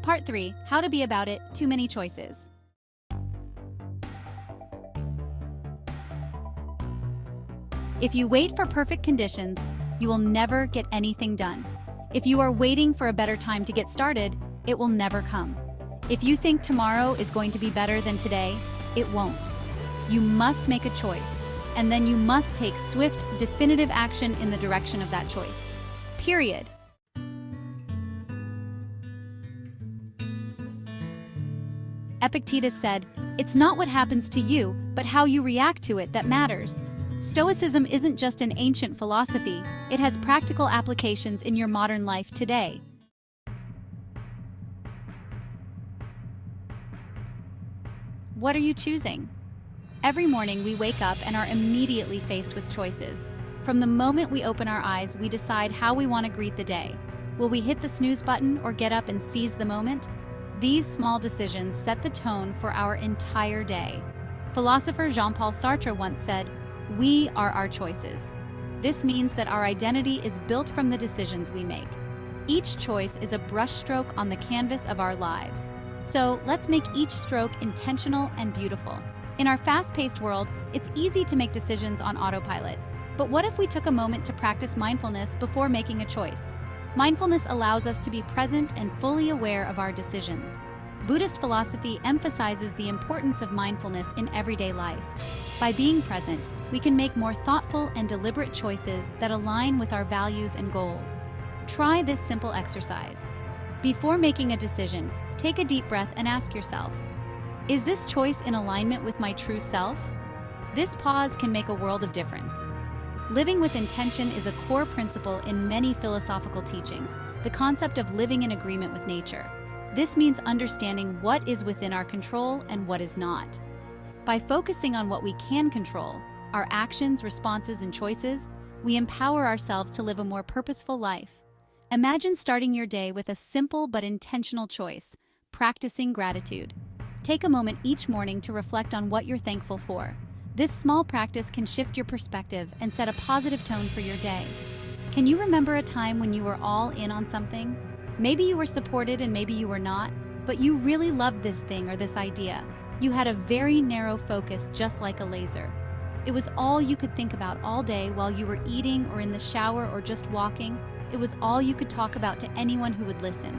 Part 3. How to be about it. Too many choices. If you wait for perfect conditions, you will never get anything done. If you are waiting for a better time to get started, it will never come. If you think tomorrow is going to be better than today, it won't. You must make a choice, and then you must take swift, definitive action in the direction of that choice. Period. Epictetus said, "It's not what happens to you, but how you react to it that matters." Stoicism isn't just an ancient philosophy, it has practical applications in your modern life today. What are you choosing? Every morning we wake up and are immediately faced with choices. From the moment we open our eyes, we decide how we want to greet the day. Will we hit the snooze button or get up and seize the moment? These small decisions set the tone for our entire day. Philosopher Jean-Paul Sartre once said, "We are our choices." This means that our identity is built from the decisions we make. Each choice is a brushstroke on the canvas of our lives. So let's make each stroke intentional and beautiful. In our fast-paced world, it's easy to make decisions on autopilot. But what if we took a moment to practice mindfulness before making a choice? Mindfulness allows us to be present and fully aware of our decisions. Buddhist philosophy emphasizes the importance of mindfulness in everyday life. By being present, we can make more thoughtful and deliberate choices that align with our values and goals. Try this simple exercise. Before making a decision, take a deep breath and ask yourself, is this choice in alignment with my true self? This pause can make a world of difference. Living with intention is a core principle in many philosophical teachings, the concept of living in agreement with nature. This means understanding what is within our control and what is not. By focusing on what we can control, our actions, responses, and choices, we empower ourselves to live a more purposeful life. Imagine starting your day with a simple but intentional choice, practicing gratitude. Take a moment each morning to reflect on what you're thankful for. This small practice can shift your perspective and set a positive tone for your day. Can you remember a time when you were all in on something? Maybe you were supported and maybe you were not, but you really loved this thing or this idea. You had a very narrow focus, just like a laser. It was all you could think about all day while you were eating or in the shower or just walking. It was all you could talk about to anyone who would listen.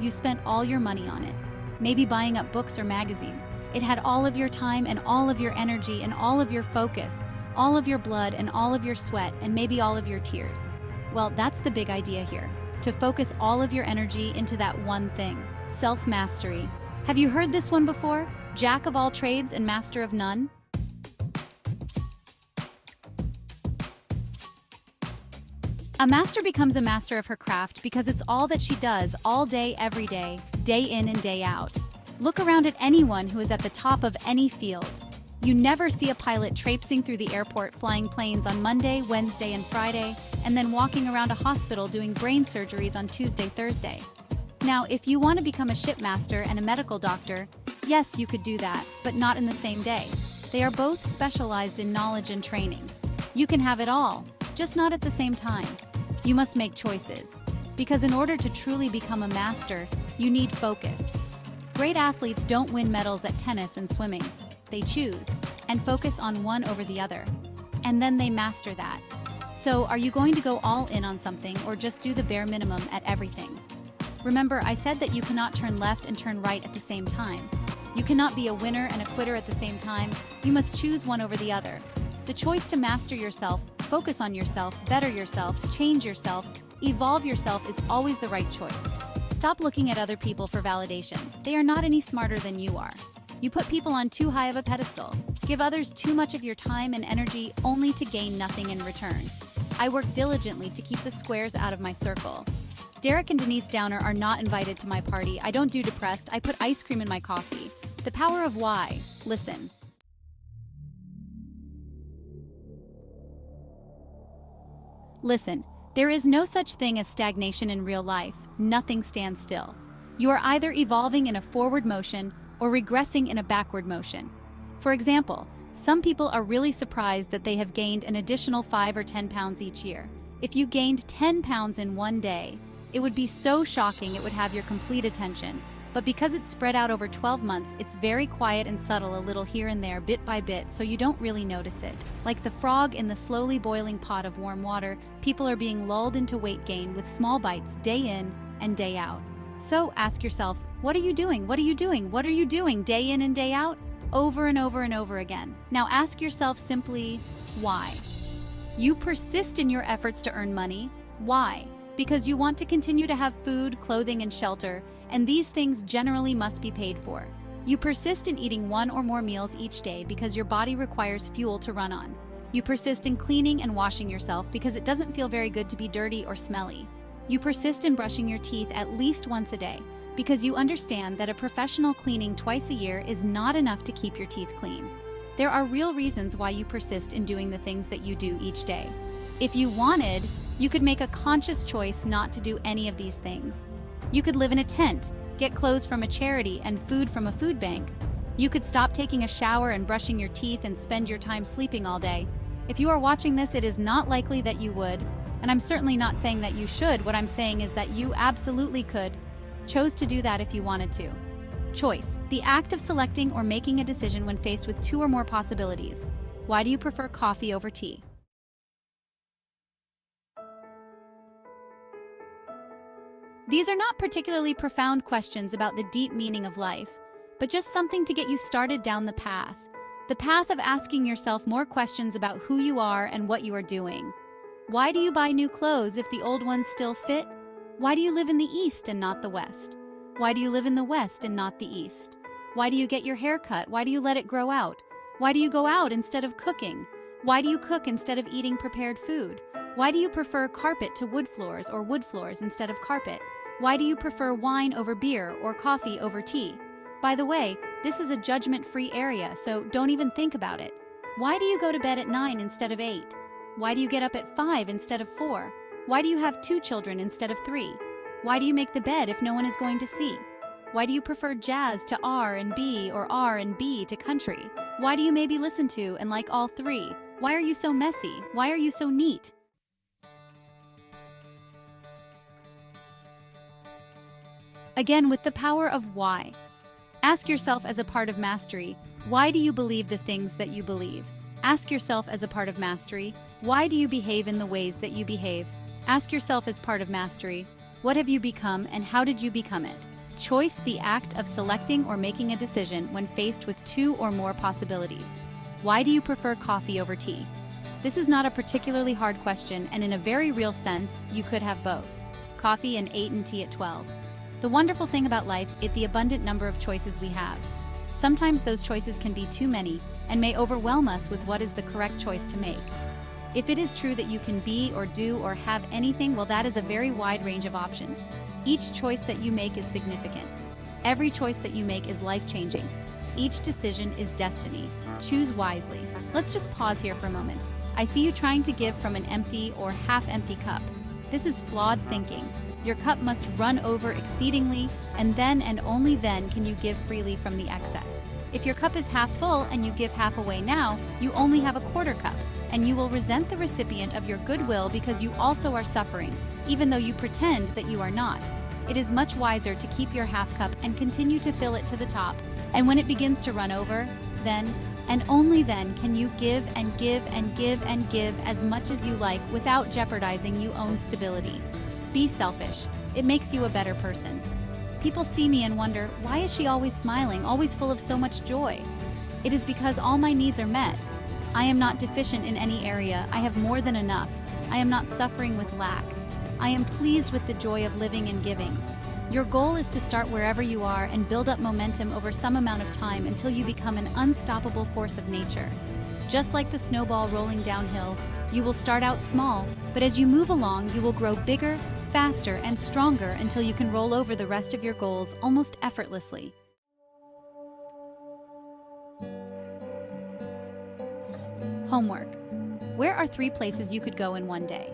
You spent all your money on it, maybe buying up books or magazines. It had all of your time and all of your energy and all of your focus, all of your blood and all of your sweat and maybe all of your tears. Well, that's the big idea here, to focus all of your energy into that one thing, self-mastery. Have you heard this one before? Jack of all trades and master of none? A master becomes a master of her craft because it's all that she does all day, every day in and day out. Look around at anyone who is at the top of any field. You never see a pilot traipsing through the airport flying planes on Monday, Wednesday, and Friday, and then walking around a hospital doing brain surgeries on Tuesday, Thursday. Now, if you want to become a shipmaster and a medical doctor, yes, you could do that, but not in the same day. They are both specialized in knowledge and training. You can have it all, just not at the same time. You must make choices, because in order to truly become a master, you need focus. Great athletes don't win medals at tennis and swimming. They choose and focus on one over the other, and then they master that. So, are you going to go all in on something or just do the bare minimum at everything? Remember, I said that you cannot turn left and turn right at the same time. You cannot be a winner and a quitter at the same time. You must choose one over the other. The choice to master yourself, focus on yourself, better yourself, change yourself, evolve yourself is always the right choice. Stop looking at other people for validation. They are not any smarter than you are. You put people on too high of a pedestal. Give others too much of your time and energy only to gain nothing in return. I work diligently to keep the squares out of my circle. Derek and Denise Downer are not invited to my party. I don't do depressed. I put ice cream in my coffee. The power of why. Listen. Listen, there is no such thing as stagnation in real life. Nothing stands still. You are either evolving in a forward motion or regressing in a backward motion. For example, some people are really surprised that they have gained an additional 5 or 10 pounds each year. If you gained 10 pounds in one day, It would be so shocking it would have your complete attention. But because it's spread out over 12 months, it's very quiet and subtle, a little here and there, bit by bit, so you don't really notice it. Like the frog in the slowly boiling pot of warm water, people are being lulled into weight gain with small bites day in and day out. So ask yourself, what are you doing? What are you doing? What are you doing day in and day out? Over and over and over again. Now ask yourself simply, why? You persist in your efforts to earn money. Why? Because you want to continue to have food, clothing, and shelter, and these things generally must be paid for. You persist in eating one or more meals each day because your body requires fuel to run on. You persist in cleaning and washing yourself because it doesn't feel very good to be dirty or smelly. You persist in brushing your teeth at least once a day because you understand that a professional cleaning twice a year is not enough to keep your teeth clean. There are real reasons why you persist in doing the things that you do each day. If you wanted, you could make a conscious choice not to do any of these things. You could live in a tent, get clothes from a charity and food from a food bank. You could stop taking a shower and brushing your teeth and spend your time sleeping all day. If you are watching this, it is not likely that you would, and I'm certainly not saying that you should. What I'm saying is that you absolutely could, chose to do that if you wanted to. Choice, the act of selecting or making a decision when faced with two or more possibilities. Why do you prefer coffee over tea? These are not particularly profound questions about the deep meaning of life, but just something to get you started down the path of asking yourself more questions about who you are and what you are doing. Why do you buy new clothes if the old ones still fit? Why do you live in the East and not the West? Why do you live in the West and not the East? Why do you get your hair cut? Why do you let it grow out? Why do you go out instead of cooking? Why do you cook instead of eating prepared food? Why do you prefer carpet to wood floors or wood floors instead of carpet? Why do you prefer wine over beer or coffee over tea? By the way, this is a judgment-free area, so don't even think about it. Why do you go to bed at 9 instead of 8? Why do you get up at 5 instead of 4? Why do you have 2 children instead of 3? Why do you make the bed if no one is going to see? Why do you prefer jazz to R&B or R&B to country? Why do you maybe listen to and like all three? Why are you so messy? Why are you so neat? Again, with the power of why. Ask yourself as a part of mastery, why do you believe the things that you believe? Ask yourself as a part of mastery, why do you behave in the ways that you behave? Ask yourself as part of mastery, what have you become and how did you become it? Choice, the act of selecting or making a decision when faced with 2 or more possibilities. Why do you prefer coffee over tea? This is not a particularly hard question, and in a very real sense, you could have both. Coffee at 8 and tea at 12. The wonderful thing about life is the abundant number of choices we have. Sometimes those choices can be too many and may overwhelm us with what is the correct choice to make. If it is true that you can be or do or have anything, well, that is a very wide range of options. Each choice that you make is significant. Every choice that you make is life-changing. Each decision is destiny. Choose wisely. Let's just pause here for a moment. I see you trying to give from an empty or half-empty cup. This is flawed thinking. Your cup must run over exceedingly, and then and only then can you give freely from the excess. If your cup is half full and you give half away now, you only have a quarter cup, and you will resent the recipient of your goodwill because you also are suffering, even though you pretend that you are not. It is much wiser to keep your half cup and continue to fill it to the top, and when it begins to run over, then and only then can you give and give and give and give as much as you like without jeopardizing your own stability. Be selfish. It makes you a better person. People see me and wonder, why is she always smiling, always full of so much joy? It is because all my needs are met. I am not deficient in any area. I have more than enough. I am not suffering with lack. I am pleased with the joy of living and giving. Your goal is to start wherever you are and build up momentum over some amount of time until you become an unstoppable force of nature. Just like the snowball rolling downhill, you will start out small, but as you move along, you will grow bigger, faster, and stronger until you can roll over the rest of your goals almost effortlessly. Homework. Where are 3 places you could go in one day?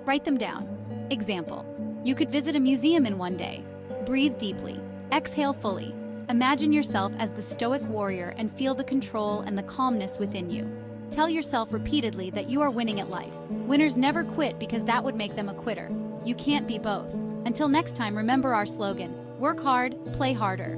Write them down. Example. You could visit a museum in one day. Breathe deeply. Exhale fully. Imagine yourself as the stoic warrior and feel the control and the calmness within you. Tell yourself repeatedly that you are winning at life. Winners never quit because that would make them a quitter. You can't be both. Until next time, remember our slogan: work hard, play harder.